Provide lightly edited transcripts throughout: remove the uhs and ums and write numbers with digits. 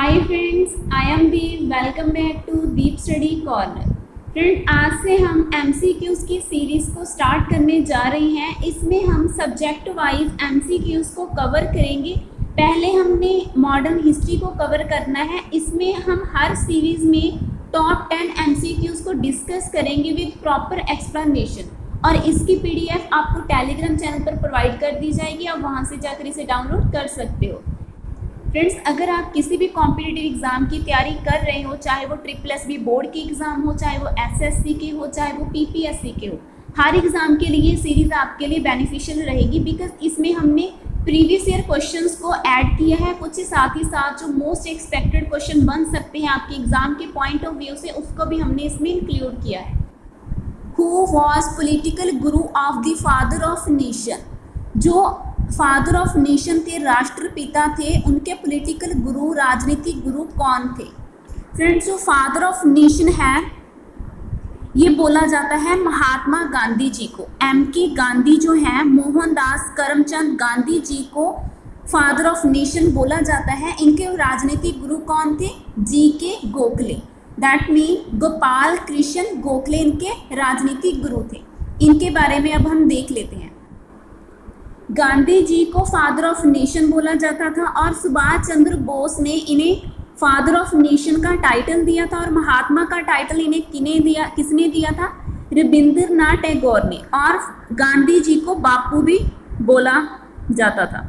Hi friends, I am Deep. Welcome back to Deep study corner. Friend, आज से हम MCQs की सीरीज को स्टार्ट करने जा रहे हैं। इसमें हम सब्जेक्ट वाइज एमसीक्यूज को कवर करेंगे। पहले हमने मॉडर्न हिस्ट्री को कवर करना है। इसमें हम हर सीरीज में टॉप 10 एमसीक्यूज को डिस्कस करेंगे विद प्रॉपर एक्सप्लेनेशन, और इसकी पीडीएफ आपको टेलीग्राम चैनल पर प्रोवाइड कर दी जाएगी। आप वहां से जाकर इसे डाउनलोड कर सकते हो। फ्रेंड्स, अगर आप किसी भी कॉम्पिटिटिव एग्जाम की तैयारी कर रहे हो, चाहे वो SSB बोर्ड की एग्जाम हो, चाहे वो SSC के हो, चाहे वो PPSC के हो, हर एग्जाम के लिए सीरीज आपके लिए बेनिफिशियल रहेगी। बिकॉज इसमें हमने प्रीवियस ईयर क्वेश्चंस को ऐड किया है, कुछ साथ ही साथ जो मोस्ट एक्सपेक्टेड क्वेश्चन बन सकते हैं आपके एग्जाम के पॉइंट ऑफ व्यू से, उसको भी हमने इसमें इंक्लूड किया है। Who was political Guru of the father of nation? जो फादर ऑफ नेशन थे, राष्ट्रपिता थे, उनके पॉलिटिकल गुरु, राजनीतिक गुरु कौन थे? फ्रेंड्स, जो फादर ऑफ नेशन है ये बोला जाता है महात्मा गांधी जी को। MK गांधी जो है, मोहनदास करमचंद गांधी जी को फादर ऑफ नेशन बोला जाता है। इनके राजनीतिक गुरु कौन थे? GK Gokhale. That mean Gopal Krishna Gokhale इनके राजनीतिक गुरु थे। इनके बारे में अब हम देख लेते हैं। गांधी जी को फादर ऑफ नेशन बोला जाता था, और सुभाष चंद्र बोस ने इन्हें फादर ऑफ नेशन का टाइटल दिया था, और महात्मा का टाइटल इन्हें किसने दिया था? रविंद्रनाथ टैगोर ने। और गांधी जी को बापू भी बोला जाता था।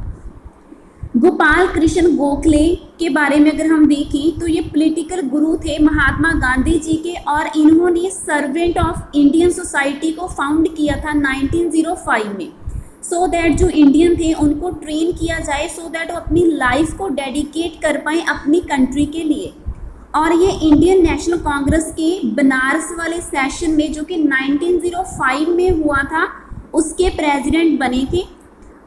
गोपाल कृष्ण गोखले के बारे में अगर हम देखें तो ये पॉलिटिकल गुरु थे महात्मा गांधी जी के, और इन्होंने सर्वेंट ऑफ इंडियन सोसाइटी को फाउंड किया था 1905 में। सो दैट जो इंडियन थे उनको ट्रेन किया जाए, सो दैट वो अपनी लाइफ को डेडिकेट कर पाएँ अपनी कंट्री के लिए। और ये इंडियन नेशनल कांग्रेस के बनारस वाले सेशन में, जो कि 1905 में हुआ था, उसके प्रेसिडेंट बने थे।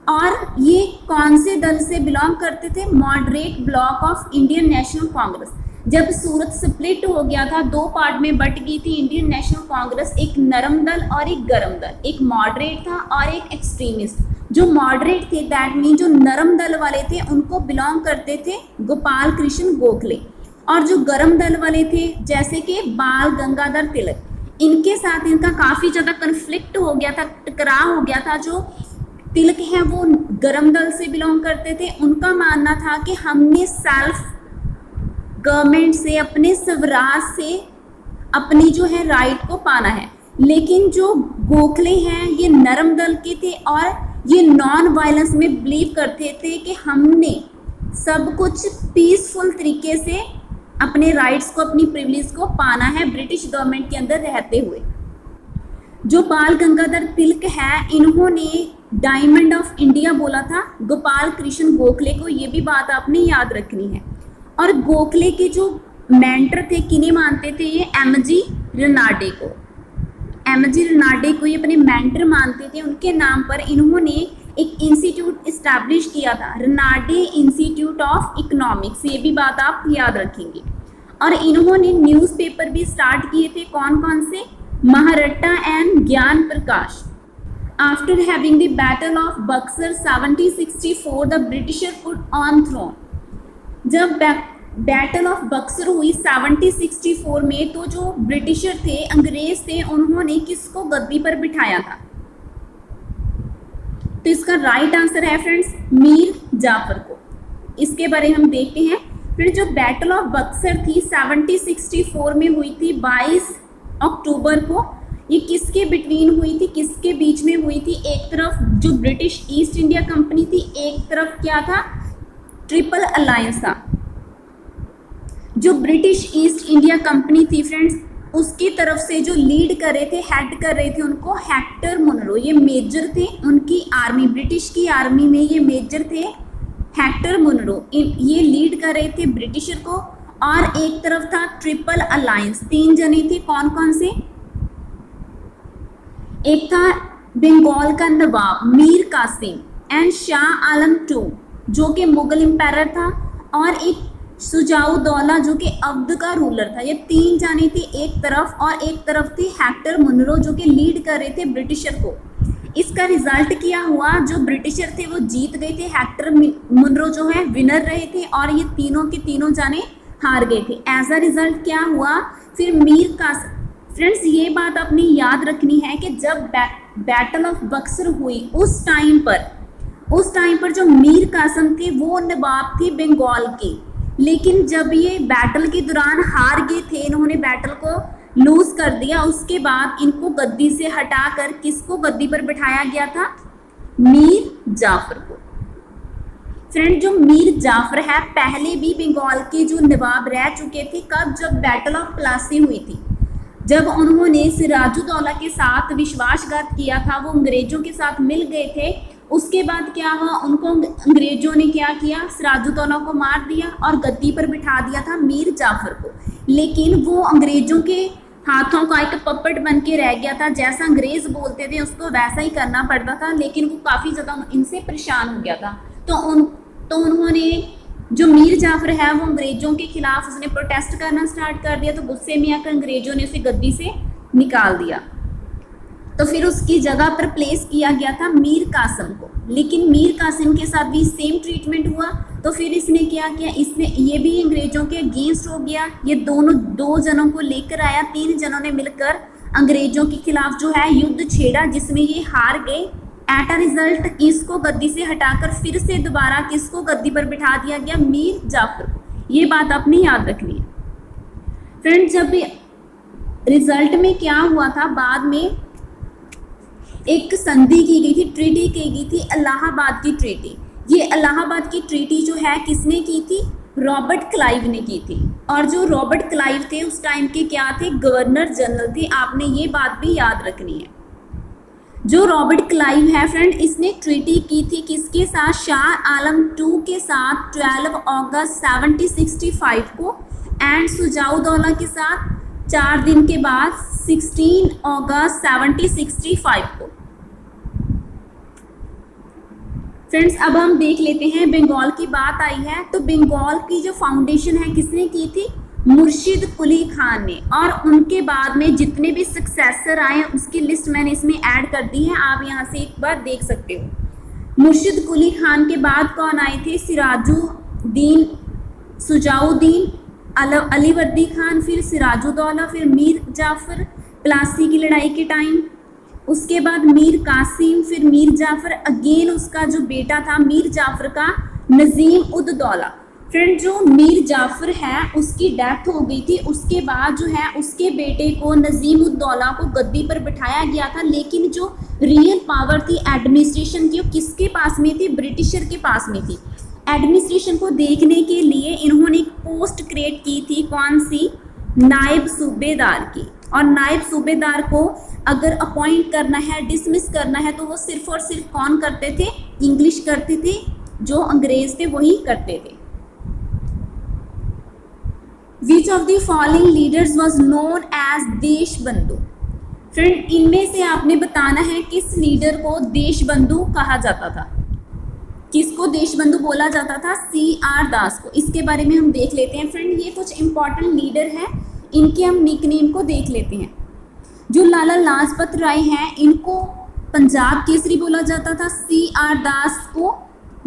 और ये कौन से दल से बिलोंग करते थे? Moderate block of Indian national Congress. जब सूरत स्प्लिट हो गया था, दो पार्ट में बट गई थी इंडियन नेशनल कांग्रेस, एक नरम दल और एक गरम दल, एक मॉडरेट था और एक एक्सट्रीमिस्ट। जो मॉडरेट थे, दैट मीन जो नरम दल वाले थे, उनको बिलोंग करते थे गोपाल कृष्ण गोखले। और जो गरम दल वाले थे, जैसे कि बाल गंगाधर तिलक, इनके साथ इनका काफ़ी ज़्यादा कन्फ्लिक्ट हो गया था, टकराव हो गया था। जो तिलक हैं वो गरम दल से बिलोंग करते थे। उनका मानना था कि हमने सेल्फ गवर्नमेंट से, अपने स्वराज से अपनी जो है राइट को पाना है। लेकिन जो गोखले हैं ये नरम दल के थे, और ये नॉन वायलेंस में बिलीव करते थे कि हमने सब कुछ पीसफुल तरीके से अपने राइट्स को, अपनी प्रिविलेज को पाना है ब्रिटिश गवर्नमेंट के अंदर रहते हुए। जो बाल गंगाधर तिलक है, इन्होंने डायमंड ऑफ इंडिया बोला था गोपाल कृष्ण गोखले को। ये भी बात आपने याद रखनी है। और गोखले के जो मेंटर थे, किन्हें मानते थे ये? MG रनाडे को। MG रनाडे को ये अपने मेंटर मानते थे। उनके नाम पर इन्होंने एक इंस्टीट्यूट इस्टेब्लिश किया था, रनाडे इंस्टीट्यूट ऑफ इकोनॉमिक्स। ये भी बात आप याद रखेंगे। और इन्होंने न्यूज़पेपर भी स्टार्ट किए थे। कौन कौन से? Maharatta and Gyan Prakash. After having the battle of Buxar 1764 the Britisher put on throne. जब बैटल ऑफ बक्सर हुई 1764 में, तो जो ब्रिटिशर थे, अंग्रेज थे, उन्होंने किसको गद्दी पर बिठाया था? तो इसका राइट आंसर है फ्रेंड्स मीर जाफर को। इसके बारे में हम देखते हैं। फिर जो बैटल ऑफ बक्सर थी 1764 में हुई थी 22 अक्टूबर को। ये किसके बिटवीन हुई थी, किसके बीच में हुई थी? एक तरफ जो ब्रिटिश ईस्ट इंडिया कंपनी थी, एक तरफ क्या था? ट्रिपल अलायंस था। जो ब्रिटिश ईस्ट इंडिया कंपनी थी फ्रेंड्स, उसकी तरफ से जो लीड कर रहे थे, हेड कर रहे थे, उनको हेक्टर मुनरो, ये मेजर थे उनकी आर्मी, ब्रिटिश की आर्मी में ये मेजर थे हेक्टर मुनरो। ये लीड कर रहे थे ब्रिटिशर को। और एक तरफ था ट्रिपल अलायंस, 3 जने थे। कौन कौन से? एक था बंगाल का नवाब मीर कासिम एंड शाह आलम II, जो कि मुगल एम्पायर था, और एक सुजाउद्दौला जो कि अवध का रूलर था। ये 3 जाने थे एक तरफ, और एक तरफ थे हेक्टर मुनरो जो कि लीड कर रहे थे ब्रिटिशर को। इसका रिजल्ट क्या हुआ? जो ब्रिटिशर थे वो जीत गए थे, हेक्टर मुनरो जो है विनर रहे थे, और ये तीनों के तीनों जाने हार गए थे। एज अ रिजल्ट क्या हुआ, फिर मीर कासिम, फ्रेंड्स ये बात अपनी याद रखनी है कि जब बैटल ऑफ बक्सर हुई उस टाइम पर जो मीर कासिम थे वो नवाब थे बंगाल के, लेकिन जब ये बैटल के दौरान हार गए थे, इन्होंने बैटल को लूज कर दिया, उसके बाद इनको गद्दी से हटाकर किसको गद्दी पर बिठाया गया था, मीर जाफर को। फ्रेंड जो मीर जाफर है पहले भी बंगाल के जो नवाब रह चुके थे, कब, जब बैटल ऑफ प्लासी हुई थी, जब उन्होंने सिराजुद्दौला के साथ विश्वासघात किया था, वो अंग्रेजों के साथ मिल गए थे। उसके बाद क्या हुआ, उनको अंग्रेजों ने क्या किया, सिराजुद्दौला को मार दिया और गद्दी पर बिठा दिया था मीर जाफर को। लेकिन वो अंग्रेजों के हाथों का एक पपट बन के रह गया था, जैसा अंग्रेज बोलते थे उसको वैसा ही करना पड़ता था, लेकिन वो काफ़ी ज़्यादा इनसे परेशान हो गया था। तो उन्होंने, जो मीर जाफर है वो अंग्रेजों के खिलाफ उसने प्रोटेस्ट करना स्टार्ट कर दिया, तो गुस्से में आकर अंग्रेजों ने उसे गद्दी से निकाल दिया। तो फिर उसकी जगह पर प्लेस किया गया था मीर कासिम को, लेकिन मीर कासिम के साथ भी सेम ट्रीटमेंट हुआ। तो फिर इसने क्या किया, इसने ये भी अंग्रेजों के अगेंस्ट हो गया, ये दो जनों को लेकर आया, 3 जनों ने मिलकर अंग्रेजों के खिलाफ जो है युद्ध छेड़ा, जिसमें ये हार गए। एट अ रिजल्ट इसको गद्दी से हटाकर फिर से दोबारा किसको गद्दी पर बिठा दिया गया, मीर जाफर को। ये बात आपने याद रखनी है। फ्रेंड्स जब रिजल्ट में क्या हुआ था, बाद में एक संधि की गई थी, ट्रीटी की गई थी, इलाहाबाद की ट्रीटी। ये इलाहाबाद की ट्रीटी जो है किसने की थी, रॉबर्ट क्लाइव ने की थी। और जो रॉबर्ट क्लाइव थे उस टाइम के क्या थे, गवर्नर जनरल थे। आपने ये बात भी याद रखनी है। जो रॉबर्ट क्लाइव है फ्रेंड, इसने ट्रीटी की थी किसके साथ, शाह आलम II के साथ 12 अगस्त 1765 को, एंड सुजाउद्दौला के साथ 4 दिन के बाद 16 अगस्त 1765 को। फ्रेंड्स अब हम देख लेते हैं, बंगाल की बात आई है तो बंगाल की जो फाउंडेशन है किसने की थी, मुर्शिद कुली खान ने। और उनके बाद में जितने भी सक्सेसर आए उसकी लिस्ट मैंने इसमें ऐड कर दी है, आप यहाँ से एक बार देख सकते हो। मुर्शिद कुली खान के बाद कौन आए थे, सिराजुद्दीन, सुजाउद्दीन, अलीवर्दी खान, फिर सिराजुद्दौला, फिर मीर जाफर प्लासी की लड़ाई के टाइम, उसके बाद मीर कासिम, फिर मीर जाफर, अगेन उसका जो बेटा था मीर जाफर का नजीम उद दौला। फ्रेंड जो मीर जाफर है उसकी डेथ हो गई थी, उसके बाद जो है उसके बेटे को नजीम उद दौला को गद्दी पर बिठाया गया था। लेकिन जो रियल पावर थी एडमिनिस्ट्रेशन की, वो किसके पास में थी, ब्रिटिशर के पास में थी। एडमिनिस्ट्रेशन को देखने के लिए इन्होंने एक पोस्ट क्रिएट की थी, कौन सी, नायब सूबेदार की। और नायब सूबेदार को अगर अपॉइंट करना है, डिसमिस करना है, तो वो सिर्फ और सिर्फ कौन करते थे, इंग्लिश करते थे, जो अंग्रेज थे वही करते थे। Which of the following leaders was known as Deshbandhu. Friend इनमें से आपने बताना है किस लीडर को देशबंधु कहा जाता था, किसको देशबंधु बोला जाता था, CR दास को। इसके बारे में हम देख लेते हैं। फ्रेंड ये कुछ इंपॉर्टेंट लीडर हैं, इनके हम निकनेम को देख लेते हैं। जो लाला लाजपत राय हैं इनको पंजाब केसरी बोला जाता था, CR दास को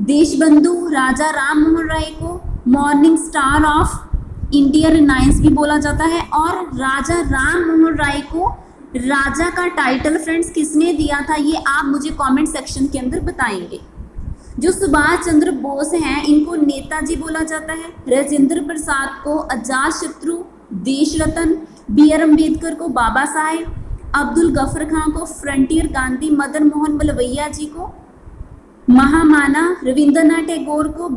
देशबंधु, राजा राम मोहन राय को मॉर्निंग स्टार ऑफ इंडिया रिनाइंस भी बोला जाता है। और राजा राम मोहन राय को राजा का टाइटल फ्रेंड्स किसने दिया था, ये आप मुझे कमेंट सेक्शन के अंदर बताएंगे। जो सुभाष चंद्र बोस हैं इनको नेताजी बोला जाता है, राजेंद्र प्रसाद को अजात शत्रु, देश रत्न, BR अम्बेडकर को बाबा साहेब, अब्दुल गफर खान को फ्रंटियर गांधी, मदन मोहन मलवैया जी को महामाना, रविंद्रनाथ टैगोर को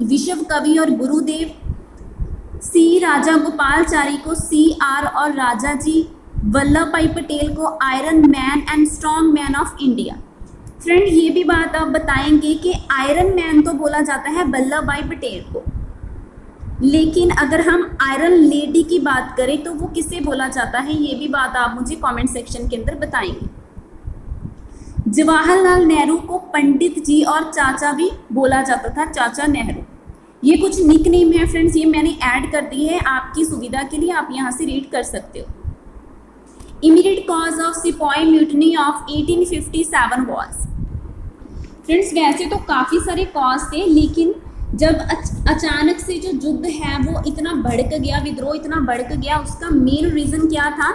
विश्व कवि और गुरुदेव, C राजा गोपालचारी को CR और राजा जी, वल्लभ भाई पटेल को iron man and strong man of India. Friend ये भी बात आप बताएंगे कि आयरन मैन तो बोला जाता है वल्लभ भाई पटेल को, लेकिन अगर हम आयरन लेडी की बात करें तो वो किसे बोला जाता है, ये भी बात आप मुझे कमेंट सेक्शन के अंदर बताएंगे। जवाहरलाल नेहरू को पंडित जी और चाचा भी बोला जाता था, चाचा नेहरू। ये कुछ निकनेम है फ्रेंड्स, ये मैंने ऐड कर दी है आपकी सुविधा के लिए, आप यहाँ से रीड कर सकते हो। इमीडिएट कॉज ऑफ सिपाही म्यूटनी ऑफ 1857 वॉज। फ्रेंड्स वैसे तो काफ़ी सारे कॉज थे, लेकिन जब अचानक से जो युद्ध है वो इतना भड़क गया, विद्रोह इतना भड़क गया, उसका मेन रीजन क्या था?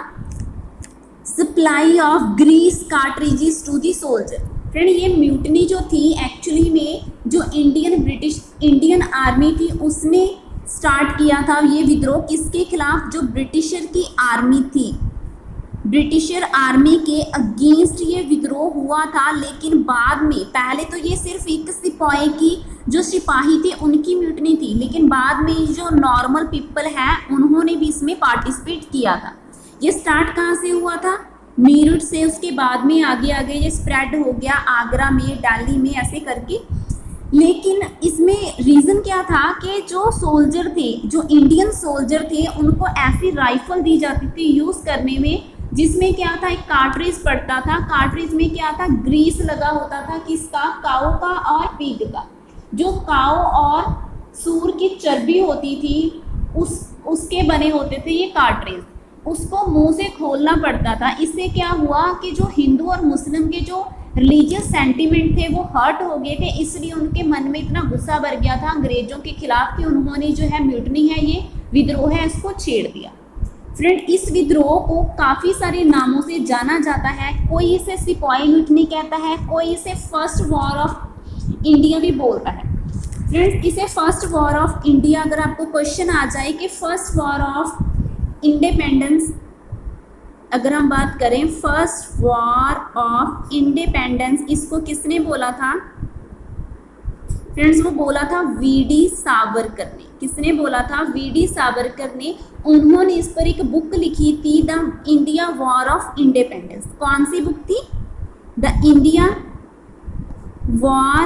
Supply of grease cartridges to the soldier. Friend ये म्यूटनी जो थी एक्चुअली में जो इंडियन आर्मी थी उसने स्टार्ट किया था ये विद्रोह। किसके खिलाफ? जो ब्रिटिशर की आर्मी थी, ब्रिटिशर आर्मी के अगेंस्ट ये विद्रोह हुआ था। लेकिन बाद में, पहले तो ये सिर्फ एक सिपाही की, जो सिपाही थे उनकी म्यूटनी थी, लेकिन बाद में जो नॉर्मल पीपल हैं उन्होंने भी इसमें पार्टिसिपेट किया था। ये स्टार्ट कहाँ से हुआ था? मीरठ से। उसके बाद में आगे आगे ये स्प्रेड हो गया आगरा में, दिल्ली में, ऐसे करके। लेकिन इसमें रीज़न क्या था कि जो सोल्जर थे, जो इंडियन सोल्जर थे, उनको ऐसी राइफल दी जाती थी यूज़ करने में जिसमें क्या था? एक कार्ट्रिज पड़ता था। कार्ट्रिज में क्या था? ग्रीस लगा होता था। किसका? काऊ का और पिग का। जो काऊ और सूर की चर्बी होती थी उसके बने होते थे ये कार्ट्रिज। उसको मुंह से खोलना पड़ता था। इससे क्या हुआ कि जो हिंदू और मुस्लिम के जो रिलीजियस सेंटिमेंट थे वो हर्ट हो गए थे, इसलिए उनके मन में इतना गुस्सा भर गया था अंग्रेजों के खिलाफ कि उन्होंने जो है म्यूटनी है, ये विद्रोह है, इसको छेड़ दिया। फ्रेंड इस विद्रोह को काफ़ी सारे नामों से जाना जाता है। कोई इसे सिपाही म्यूटनी कहता है, कोई इसे फर्स्ट वॉर ऑफ इंडिया भी बोलता है। फ्रेंड्स इसे फर्स्ट वॉर ऑफ इंडिया, अगर आपको क्वेश्चन आ जाए कि फर्स्ट वॉर ऑफ इंडिपेंडेंस, अगर हम बात करें फर्स्ट वॉर ऑफ इंडिपेंडेंस, इसको किसने बोला था? फ्रेंड्स वो बोला था वीडी सावरकर ने। किसने बोला था? वीडी सावरकर ने। उन्होंने इस पर एक बुक लिखी थी, the India war of independence. कौन सी बुक थी? The India war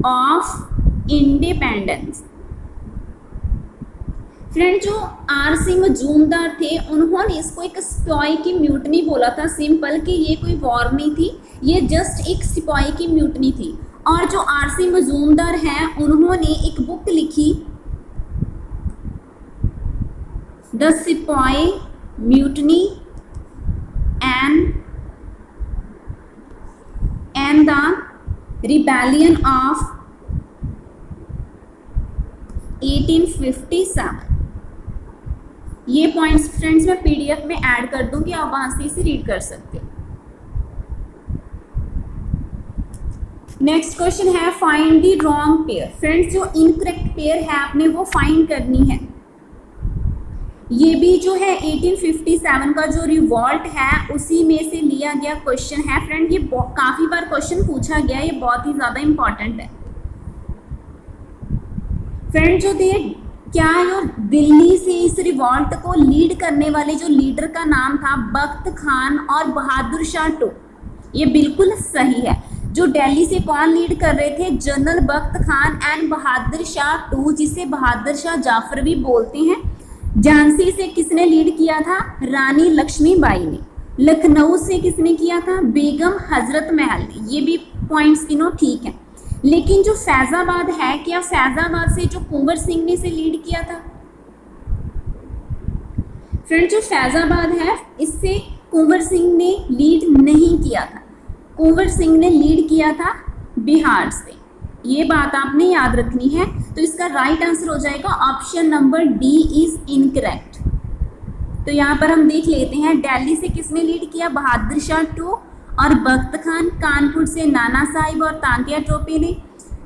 of independence. Friend जो आर सी मजूमदार थे उन्होंने इसको एक सिपाही की म्यूटनी बोला था। सिंपल कि ये कोई वॉर नहीं थी, ये जस्ट एक सिपाही की म्यूटनी थी। और जो आर सी मजूमदार हैं उन्होंने एक बुक लिखी, द सिपाही mutiny and the rebellion of 1857। ये पॉइंट्स फ्रेंड्स मैं पीडीएफ में ऐड कर दूंगी, आप वहां से इसे रीड कर सकते हो। नेक्स्ट क्वेश्चन है find the wrong pair. Friends जो इनकरेक्ट पेयर है आपने वो फाइंड करनी है। ये भी जो है 1857 का जो रिवॉल्ट है उसी में से लिया गया क्वेश्चन है। फ्रेंड ये काफ़ी बार क्वेश्चन पूछा गया, ये बहुत ही ज़्यादा इंपॉर्टेंट है। फ्रेंड जो क्या जो दिल्ली से इस रिवॉल्ट को लीड करने वाले जो लीडर का नाम था बख्त खान और बहादुर शाह टू, ये बिल्कुल सही है। जो दिल्ली से कौन लीड कर रहे थे? General Bakht Khan and Bahadur Shah two, जिसे बहादुर शाह जाफर भी बोलते हैं। झांसी से किसने लीड किया था? रानी लक्ष्मीबाई ने। लखनऊ से किसने किया था? बेगम हजरत महल ने। ये भी पॉइंट्स तीनों ठीक हैं। लेकिन जो फैजाबाद है, क्या फैजाबाद से जो कुंवर सिंह ने इसे लीड किया था? फ्रेंड जो फैजाबाद है इससे कुंवर सिंह ने लीड नहीं किया था। कुंवर सिंह ने लीड किया था बिहार से। ये बात आपने याद रखनी है। तो इसका राइट आंसर हो जाएगा option number D is incorrect. तो यहाँ पर हम देख लेते हैं, दिल्ली से किसने लीड किया? बहादुर शाह टू और बख्त खान। कानपुर से नाना साहिब और तांत्या टोपे ने।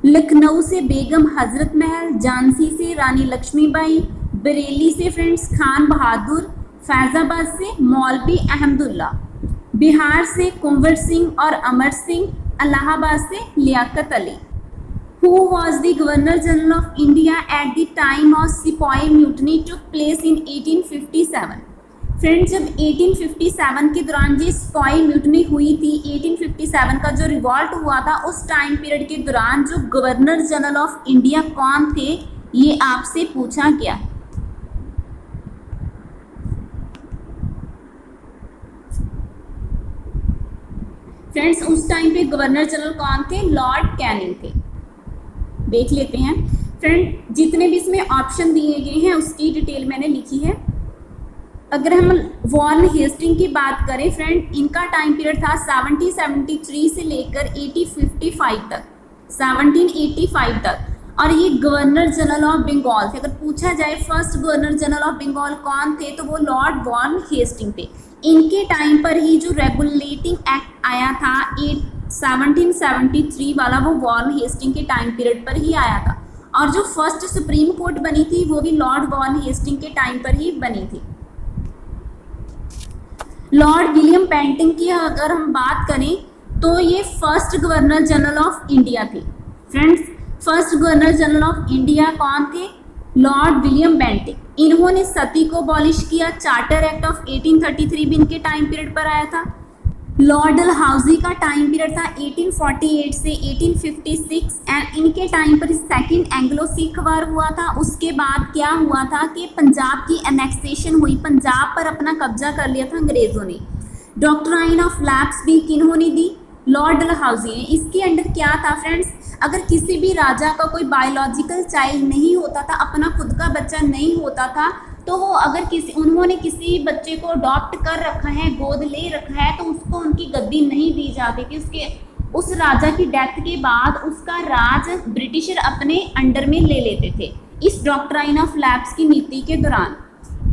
लखनऊ से बेगम हजरत महल। झांसी से रानी लक्ष्मीबाई। बरेली से फ्रेंड्स खान बहादुर। फैजाबाद से मौलवी अहमदुल्ला। बिहार से कुंवर सिंह और अमर सिंह। इलाहाबाद से Liyaqat Ali. Who was the Governor General of India at the time of Sepoy Mutiny took place in 1857? Friends जब 1857 के दौरान जो सिपाही म्यूटनी हुई थी, 1857 का जो रिवॉल्ट हुआ था, उस टाइम पीरियड के दौरान जो गवर्नर जनरल ऑफ इंडिया कौन थे, ये आपसे पूछा गया है। फ्रेंड्स उस टाइम पे गवर्नर जनरल कौन थे? लॉर्ड कैनिंग थे। देख लेते हैं फ्रेंड, जितने भी इसमें ऑप्शन दिए गए हैं उसकी डिटेल मैंने लिखी है। अगर हम वॉर्न हेस्टिंग की बात करें फ्रेंड, इनका टाइम पीरियड था 1773 से लेकर 1855 तक, 1785 तक। और ये गवर्नर जनरल ऑफ बंगाल थे। अगर पूछा जाए first governor general of Bengal कौन थे तो वो लॉर्ड वॉर्न हेस्टिंग थे। इनके टाइम पर ही जो रेगुलेटिंग एक्ट आया था 1773 वाला, वो वॉर्न हेस्टिंग के टाइम पीरियड पर ही आया था। और जो फर्स्ट सुप्रीम कोर्ट बनी थी वो भी लॉर्ड वॉर्न हेस्टिंग के टाइम पर ही बनी थी। लॉर्ड विलियम बेंटिंग की अगर हम बात करें तो ये first governor general of India थे। Friends, first governor general of India कौन थे? Lord William Bentinck. इन्होंने सती को अबॉलिश किया। चार्टर एक्ट ऑफ 1833 भी इनके टाइम पीरियड पर आया था। लॉर्ड डलहौजी का टाइम पीरियड था 1848 से 1856 एंड इनके टाइम पर सेकंड एंग्लो सिख वार हुआ था। उसके बाद क्या हुआ था कि पंजाब की एनेक्सेशन हुई, पंजाब पर अपना कब्जा कर लिया था अंग्रेज़ों ने। डॉक्ट्राइन ऑफ लैप्स भी किन्होंने दी? लॉर्ड डलहौजी ने। इसके अंडर क्या था फ्रेंड्स, अगर किसी भी राजा का कोई बायोलॉजिकल चाइल्ड नहीं होता था, अपना खुद का बच्चा नहीं होता था, तो वो अगर उन्होंने किसी बच्चे को अडॉप्ट कर रखा है, गोद ले रखा है, तो उसको उनकी गद्दी नहीं दी जाती थी। उस राजा की डेथ के बाद उसका राज ब्रिटिशर अपने अंडर में ले लेते थे इस डॉक्ट्राइन ऑफ लैप्स की नीति के दौरान।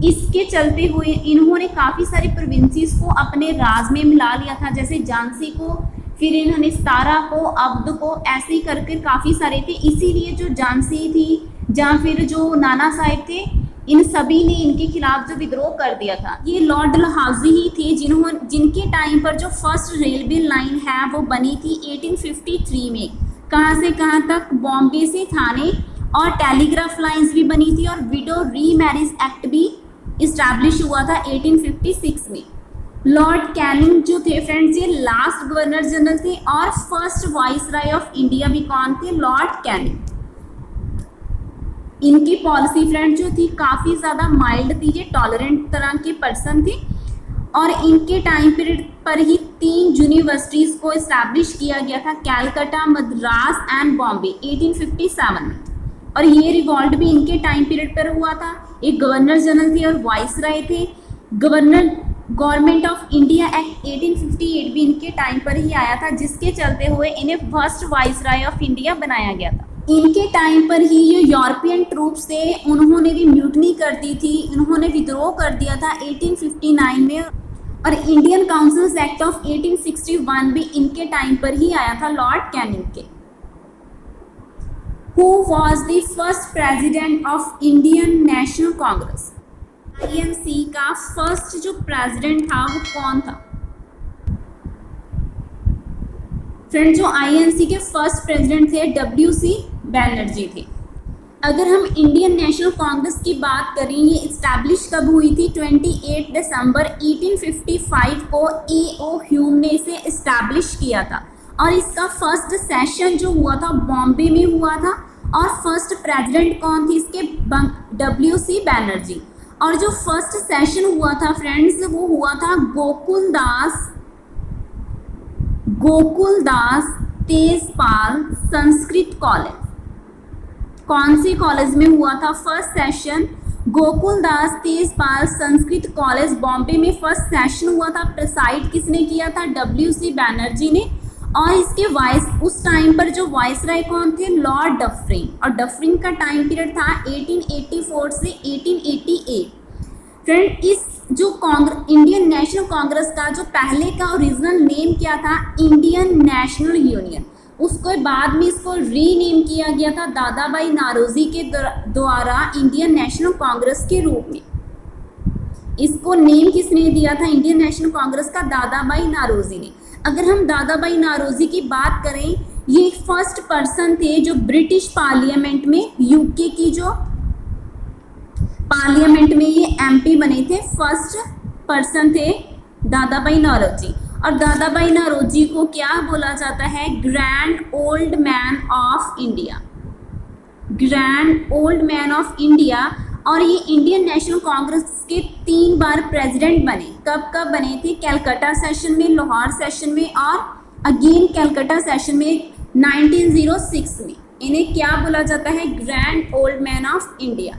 इसके चलते हुए इन्होंने काफ़ी सारे प्रोविंसेस को अपने राज में मिला लिया था, जैसे झांसी को, फिर इन्होंने सतारा को, अवध को, ऐसे ही करके काफ़ी सारे थे। इसीलिए जो झांसी थी या फिर जो नाना साहेब थे, इन सभी ने इनके खिलाफ जो विद्रोह कर दिया था। ये लॉर्ड डलहौजी ही थे जिनके टाइम पर जो फर्स्ट रेलवे लाइन है वो बनी थी 1853 में। कहाँ से कहाँ तक? बॉम्बे से थाने। और टेलीग्राफ लाइंस भी बनी थी और विडो री मैरिज एक्ट भी इस्टेब्लिश हुआ था 1856 में। लॉर्ड कैनिंग जो थे फ्रेंड्स, ये लास्ट गवर्नर जनरल थे और फर्स्ट वाइसराय ऑफ इंडिया भी कौन थे? Lord Canning. इनकी पॉलिसी फ्रेंड जो थी काफ़ी ज़्यादा माइल्ड थी, ये टॉलरेंट तरह के पर्सन थे। और इनके टाइम पीरियड पर ही 3 यूनिवर्सिटीज़ को इस्टेब्लिश किया गया था, कैलकाटा, मद्रास एंड बॉम्बे 1857 में। और ये रिवॉल्ट भी इनके टाइम पीरियड पर हुआ था। एक गवर्नर जनरल थे और वाइसराय थे। गवर्नमेंट ऑफ इंडिया एक्ट 1858 भी इनके टाइम पर ही आया था, जिसके चलते हुए इन्हें फर्स्ट वाइसराय ऑफ इंडिया बनाया गया था। इनके टाइम पर ही जो यूरोपियन ट्रूप्स थे उन्होंने भी म्यूटनी कर दी थी, उन्होंने विद्रोह कर दिया था 1859 में। और इंडियन काउंसिल्स एक्ट ऑफ 1861 भी इनके टाइम पर ही आया था, लॉर्ड कैनिंग के। Who was the first president of Indian national Congress? INC का फर्स्ट जो प्रेसिडेंट था वो कौन था? फ्रेंड, जो INC के फर्स्ट प्रेसिडेंट थे WC बैनर्जी थे। अगर हम इंडियन नेशनल कांग्रेस की बात करें, ये इस्टेब्लिश कब हुई थी? 28 दिसंबर 1855 को A.O. ह्यूम ने इसे इस्टेब्लिश किया था। और इसका फर्स्ट सेशन जो हुआ था बॉम्बे में हुआ था। और फर्स्ट प्रेसिडेंट कौन थी इसके? WC बैनर्जी। और जो फर्स्ट सेशन हुआ था फ्रेंड्स वो हुआ था गोकुलदास तेजपाल संस्कृत कॉलेज। कौन से कॉलेज में हुआ था first session? Gokuldas Tejpal Sanskrit college Bombay में फर्स्ट सेशन हुआ था। प्रेसाइड किसने किया था? WC बैनर्जी ने। और इसके उस टाइम पर जो वाइसराय कौन थे? Lord Dufferin. और डफरिन का टाइम पीरियड था 1884 से 1888। फ्रेंड, इस जो इंडियन नेशनल कांग्रेस का जो पहले का ओरिजिनल नेम क्या था? Indian national union. उसको बाद में इसको रीनेम किया गया था दादा भाई नारोजी के द्वारा इंडियन नेशनल कांग्रेस के रूप में। इसको नेम किसने दिया था इंडियन नेशनल कांग्रेस का? दादा भाई नारोजी ने। अगर हम दादा भाई नारोजी की बात करें, ये फर्स्ट पर्सन थे जो ब्रिटिश पार्लियामेंट में, यूके की जो पार्लियामेंट में ये MP बने थे। फर्स्ट पर्सन थे दादा भाई नौरोजी। और दादा भाई नौरोजी को क्या बोला जाता है? Grand old man of India. Grand old man of India. और ये इंडियन नेशनल कांग्रेस के 3 बार प्रेसिडेंट बने। कब कब बने थे? कैलकाटा सेशन में, लाहौर सेशन में और अगेन कैलकाटा सेशन में 1906 में। इन्हें क्या बोला जाता है? Grand old man of India.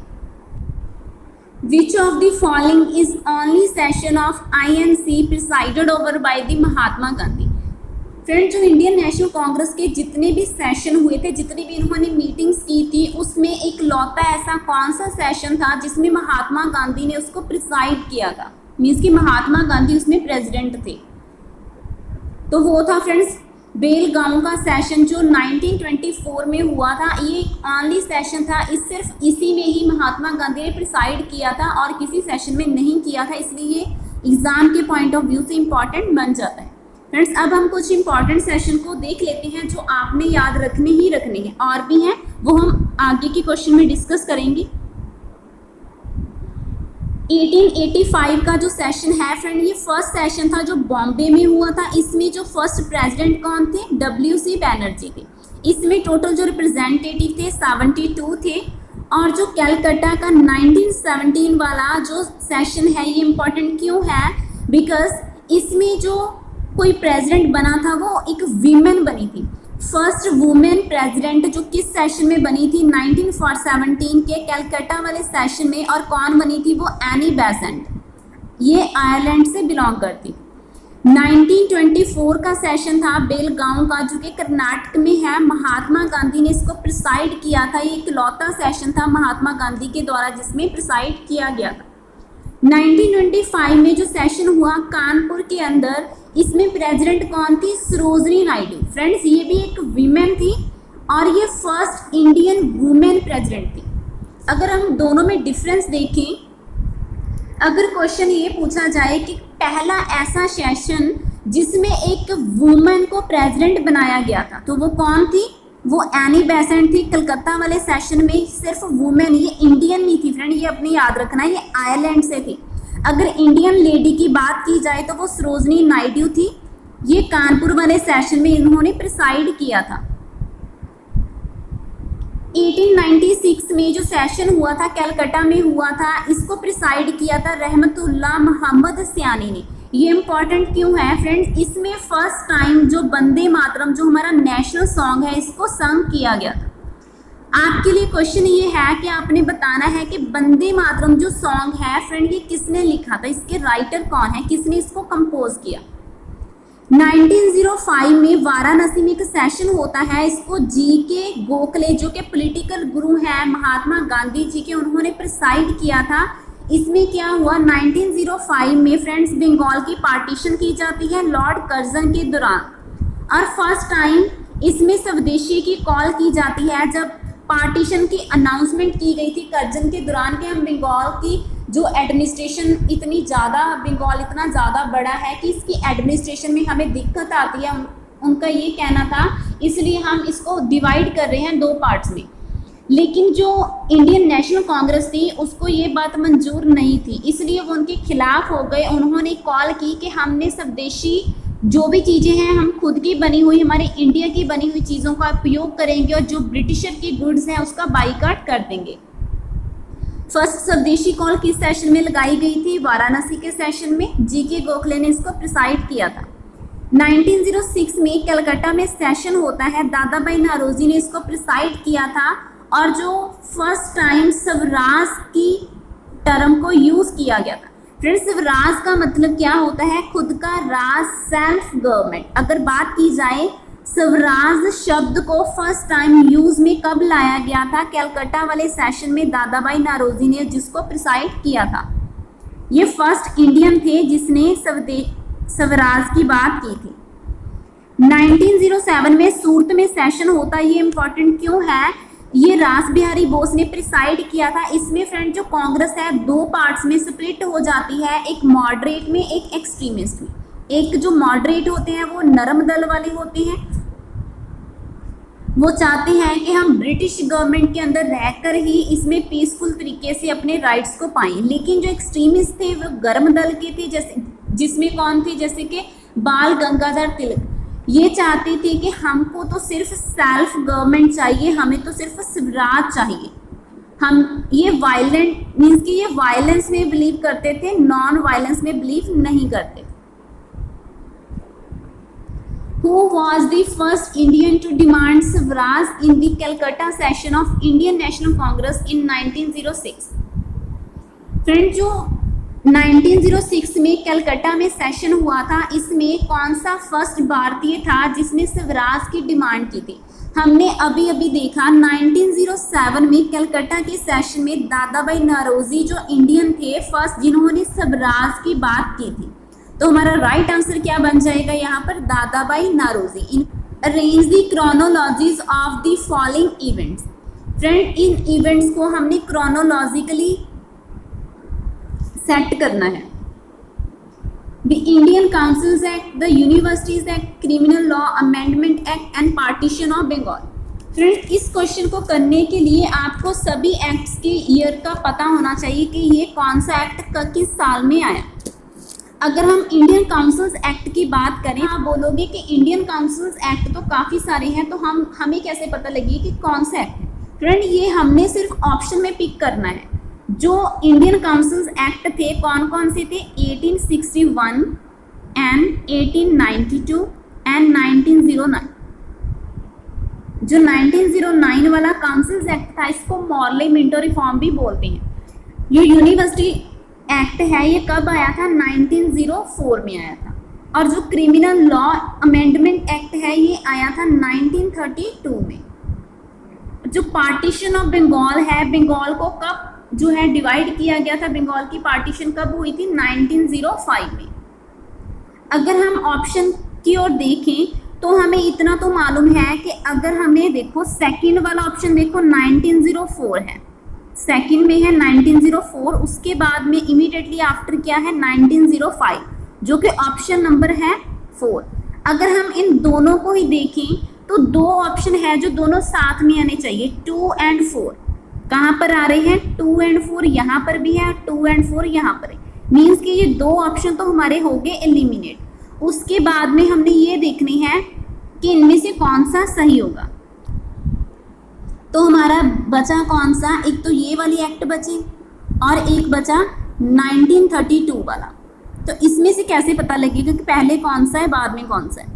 Which of the following is only session of INC presided over by the Mahatma Gandhi? Friend जो इंडियन नेशनल कांग्रेस के जितने भी सेशन हुए थे, जितनी भी इन्होंने मीटिंग्स की थी, उसमें एक लौता ऐसा कौन सा सेशन था जिसमें महात्मा गांधी ने उसको प्रिसाइड किया था, मीन्स कि महात्मा गांधी उसमें प्रेसिडेंट थे। तो वो था फ्रेंड्स बेलगांव का सेशन जो 1924 में हुआ था। ये ओनली सेशन था, सिर्फ इसी में ही महात्मा गांधी ने प्रिसाइड किया था और किसी सेशन में नहीं किया था, इसलिए एग्जाम के पॉइंट ऑफ व्यू से इम्पॉर्टेंट बन जाता है। फ्रेंड्स अब हम कुछ इंपॉर्टेंट सेशन को देख लेते हैं जो आपने याद रखने हैं, और भी हैं वो हम आगे के क्वेश्चन में डिस्कस करेंगे। 1885 का जो सेशन है फ्रेंड, ये फर्स्ट सेशन था जो बॉम्बे में हुआ था। इसमें जो फर्स्ट प्रेसिडेंट कौन थे, WC बैनर्जी थे। इसमें टोटल जो रिप्रेजेंटेटिव थे 72 थे। और जो कैलकाटा का 1917 वाला जो सेशन है ये इम्पॉर्टेंट क्यों है, बिकॉज इसमें जो कोई प्रेसिडेंट बना था वो एक वीमेन बनी थी। फर्स्ट वुमेन प्रेसिडेंट जो किस सेशन में बनी थी, 1917 के कैलकाटा वाले सेशन में। और कौन बनी थी, वो एनी बेसेंट, ये आयरलैंड से बिलोंग करती। 1924 का सेशन था बेलगांव का जो कि कर्नाटक में है। महात्मा गांधी ने इसको प्रिसाइड किया था। ये इकलौता सेशन था महात्मा गांधी के द्वारा जिसमें प्रिसाइड किया गया था। 1925 में जो सेशन हुआ कानपुर के अंदर, इसमें प्रेसिडेंट कौन थी, सरोजनी नायडू। फ्रेंड्स ये भी एक वीमेन थी और ये फर्स्ट इंडियन वुमेन प्रेसिडेंट थी। अगर हम दोनों में डिफरेंस देखें, अगर क्वेश्चन ये पूछा जाए कि पहला ऐसा सेशन जिसमें एक वुमेन को प्रेसिडेंट बनाया गया था तो वो कौन थी, वो एनी बेसेंट थी। कलकत्ता वाले सेशन में सिर्फ वुमेन, ये इंडियन नहीं थी फ्रेंड, ये अपनी याद रखना, ये आयरलैंड से थी। अगर इंडियन लेडी की बात की जाए तो वो सरोजनी नायडू थी। ये कानपुर वाले सेशन में इन्होंने प्रिसाइड किया था। 1896 में जो सेशन हुआ था कैलकाटा में हुआ था, इसको प्रिसाइड किया था रहमतुल्लाह मोहम्मद सियानी ने। ये इम्पॉर्टेंट क्यों है फ्रेंड्स, इसमें फर्स्ट टाइम जो वंदे मातरम जो हमारा नेशनल सॉन्ग है इसको संग किया गया था। आपके लिए क्वेश्चन ये है कि आपने बताना है कि वंदे मातरम जो सॉन्ग है फ्रेंड ये किसने लिखा था, इसके राइटर कौन है, किसने इसको कंपोज किया। 1905 में वाराणसी में एक सेशन होता है, इसको GK गोखले जो कि पॉलिटिकल गुरु हैं महात्मा गांधी जी के, उन्होंने प्रिसाइड किया था। इसमें क्या हुआ, 1905 में फ्रेंड्स बंगाल की पार्टीशन की जाती है लॉर्ड कर्जन के दौरान। और फर्स्ट टाइम इसमें स्वदेशी की कॉल की जाती है जब पार्टीशन की अनाउंसमेंट की गई थी कर्जन के दौरान कि हम बंगाल की जो एडमिनिस्ट्रेशन इतनी ज़्यादा, बंगाल इतना ज़्यादा बड़ा है कि इसकी एडमिनिस्ट्रेशन में हमें दिक्कत आती है, उनका ये कहना था, इसलिए हम इसको डिवाइड कर रहे हैं 2 पार्ट्स में। लेकिन जो इंडियन नेशनल कांग्रेस थी उसको ये बात मंजूर नहीं थी, इसलिए वो उनके खिलाफ हो गए। उन्होंने कॉल की कि हमने स्वदेशी जो भी चीज़ें हैं हम खुद की बनी हुई, हमारे इंडिया की बनी हुई चीज़ों का उपयोग करेंगे और जो ब्रिटिशर की गुड्स हैं उसका बाइकाट कर देंगे। फर्स्ट स्वदेशी कॉल किस सेशन में लगाई गई थी, वाराणसी के सेशन में। GK गोखले ने इसको प्रिसाइड किया था। 1906 में कलकत्ता में सेशन होता है, दादा भाई नौरोजी ने इसको प्रिसाइड किया था। और जो फर्स्ट टाइम स्वराज की टर्म को यूज़ किया गया था। फ्रेंड्स स्वराज का मतलब क्या होता है, खुद का राज, सेल्फ गवर्नमेंट। अगर बात की जाए स्वराज शब्द को फर्स्ट टाइम यूज में कब लाया गया था, कलकत्ता वाले सेशन में दादा भाई नौरोजी ने जिसको प्रिसाइड किया था। ये फर्स्ट इंडियन थे जिसने स्वराज की बात की थी। 1907 में सूरत में सेशन होता है, ये इम्पॉर्टेंट क्यों है, ये रास बिहारी बोस ने प्रिसाइड किया था। इसमें फ्रेंड जो कांग्रेस है 2 पार्ट्स में स्प्लिट हो जाती है, एक मॉडरेट में, एक एक्सट्रीमिस्ट में। एक जो मॉडरेट होते हैं वो नरम दल वाले होते हैं, वो चाहते हैं कि हम ब्रिटिश गवर्नमेंट के अंदर रहकर ही इसमें पीसफुल तरीके से अपने राइट्स को पाएं। लेकिन जो एक्सट्रीमिस्ट थे वो गर्म दल के थे, जैसे जिसमें कौन थे, जैसे कि बाल गंगाधर तिलक। ये चाहते थे कि हमको तो सिर्फ सेल्फ गवर्नमेंट चाहिए, हमें तो सिर्फ स्वराज चाहिए। हम ये वायलेंट मीन्स कि ये वायलेंस में बिलीव करते थे, नॉन वायलेंस में बिलीव नहीं करते। Who was the first Indian to demand Swaraj in the Calcutta session of Indian National Congress in 1906? Friend जो 1906 में कलकत्ता में सेशन हुआ था। इसमें कौन सा फर्स्ट भारतीय था जिसने स्वराज की डिमांड की थी? हमने अभी अभी देखा 1907 में कलकत्ता के सेशन में दादा भाई नौरोजी जो इंडियन थे फर्स्ट जिन्होंने स्वराज की बात की थी। तो हमारा राइट आंसर क्या बन जाएगा यहाँ पर? Dadabhai Naoroji. Arrange the chronologies of the following events. Friend, इन इवेंट्स को हमने क्रोनोलॉजिकली सेट करना है। The Indian councils act, the universities act, criminal law amendment act and partition of Bengal. Friends, इस क्वेश्चन को करने के लिए आपको सभी एक्ट्स के ईयर का पता होना चाहिए कि ये कौन सा एक्ट किस साल में आया। अगर हम इंडियन काउंसिल्स एक्ट की बात करें, आप बोलोगे कि इंडियन काउंसिल्स एक्ट तो काफ़ी सारे हैं, तो हमें कैसे पता लगे कि कौन सा एक्ट है? फ्रेंड, ये हमने सिर्फ ऑप्शन में पिक करना है। जो इंडियन काउंसिल्स एक्ट थे कौन कौन से थे? 1861 एंड 1892 एंड 1909। जो 1909 वाला काउंसिल्स एक्ट था इसको मॉर्ले मिंटो रिफॉर्म भी बोलते हैं। ये यूनिवर्सिटी एक्ट है, ये कब आया था? 1904 में आया था। और जो क्रिमिनल लॉ अमेंडमेंट एक्ट है ये आया था 1932 में। जो पार्टीशन ऑफ बंगाल है, बंगाल को कब जो है डिवाइड किया गया था, बंगाल की पार्टीशन कब हुई थी? 1905 में। अगर हम ऑप्शन की ओर देखें तो हमें इतना तो मालूम है कि अगर हमें देखो सेकंड वाला ऑप्शन देखो 1904 है, सेकंड में है 1904, उसके बाद में इमीडिएटली आफ्टर क्या है? 1905, जो कि ऑप्शन नंबर है 4। अगर हम इन दोनों को ही देखें तो दो ऑप्शन है जो दोनों साथ में आने चाहिए, 2 and 4। कहाँ पर आ रहे हैं? 2 and 4 यहाँ पर भी है, 2 and 4 यहाँ पर है। मीन्स कि ये दो ऑप्शन तो हमारे हो गए एलिमिनेट। उसके बाद में हमने ये देखनी है कि इनमें से कौन सा सही होगा। तो हमारा बचा कौन सा? एक तो ये वाली एक्ट बची और एक बचा 1932 वाला। तो इसमें से कैसे पता लगेगा कि पहले कौन सा है बाद में कौन सा है?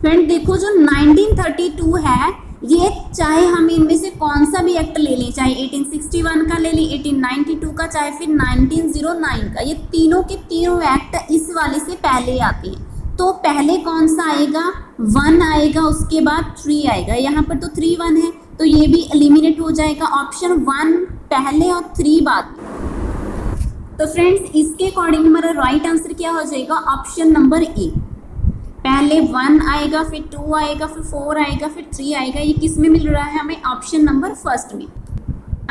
फ्रेंड देखो, जो 1932 है ये चाहे हम इनमें से कौन सा भी एक्ट ले लें, चाहे 1861 का ले लें, 1892 का, चाहे फिर 1909 का, ये तीनों के तीनों एक्ट इस वाले से पहले आते हैं। तो पहले कौन सा आएगा? 1 आएगा, उसके बाद 3 आएगा। यहाँ पर तो 3 1 है तो ये भी एलिमिनेट हो जाएगा। ऑप्शन 1 पहले और 3 बाद में। तो फ्रेंड्स इसके अकॉर्डिंग हमारा राइट आंसर क्या हो जाएगा? Option number A. पहले 1 आएगा, फिर 2 आएगा, फिर 4 आएगा, फिर 3 आएगा। ये किस में मिल रहा है हमें? ऑप्शन नंबर फर्स्ट में।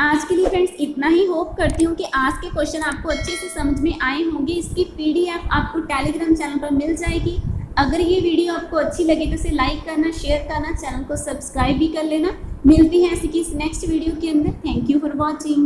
आज के लिए फ्रेंड्स इतना ही। होप करती हूँ कि आज के क्वेश्चन आपको अच्छे से समझ में आए होंगे। इसकी PDF आपको टेलीग्राम चैनल पर मिल जाएगी। अगर ये वीडियो आपको अच्छी लगे तो इसे लाइक करना, शेयर करना, चैनल को सब्सक्राइब भी कर लेना। मिलती है ऐसी कि इस नेक्स्ट वीडियो के अंदर। Thank you for watching.